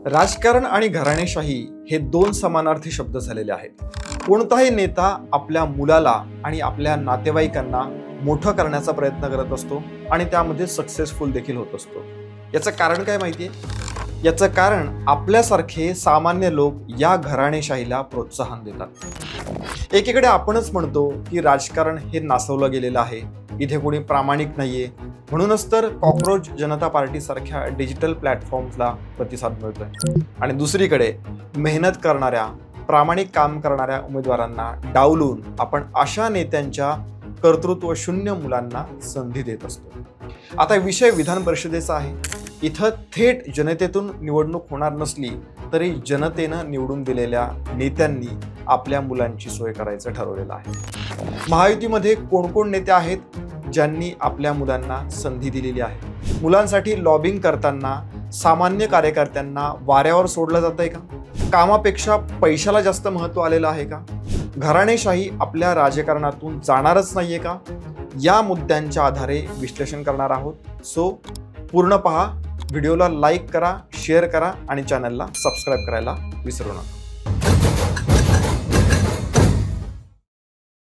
राजकारण आणि घराणेशाही हे दोन समानार्थी शब्द झालेले आहेत. कोणताही नेता आपल्या मुलाला आणि आपल्या नातेवाईकांना मोठं करण्याचा प्रयत्न करत असतो आणि त्यामध्ये सक्सेसफुल देखील होत असतो. याचं कारण काय माहितीये? याचं कारण आपल्यासारखे सामान्य लोक या घराणेशाहीला प्रोत्साहन देतात. एकीकडे आपणच म्हणतो की राजकारण हे नासवलं गेलेलं आहे, इथे कोणी प्रामाणिक नाहीये, म्हणूनच तर कॉक्रोच जनता पार्टी सारख्या डिजिटल प्लॅटफॉर्म्सला प्रतिसाद मिळतोय. आणि दुसरीकडे मेहनत करणाऱ्या, प्रामाणिक काम करणाऱ्या उमेदवारांना डावलून आपण अशा नेत्यांच्या कर्तृत्व शून्य मुलांना संधी देत असतो. आता विषय विधान परिषदेचा आहे. इथं थेट जनतेतून निवडणूक होणार नसली तरी जनतेनं निवडून दिलेल्या नेत्यांनी आपल्या मुलांची सोय करायचं ठरवलेलं आहे. महायुतीमध्ये कोण कोण नेते आहेत ज्यांनी आपल्या मुलांना संधी दिलेली आहे? मुलांसाठी लॉबिंग करताना सामान्य कार्यकर्त्यांना वाऱ्यावर सोडलं जातंय का? कामापेक्षा पैशाला जास्त महत्त्व आलेलं आहे का? घराणेशाही आपल्या राजकारणातून जाणारच नाहीये का? या मुद्द्यांच्या आधारे विश्लेषण करणार आहोत. सो पूर्ण पहा, व्हिडिओला लाईक करा, शेअर करा आणि चॅनलला सबस्क्राईब करायला विसरू नका.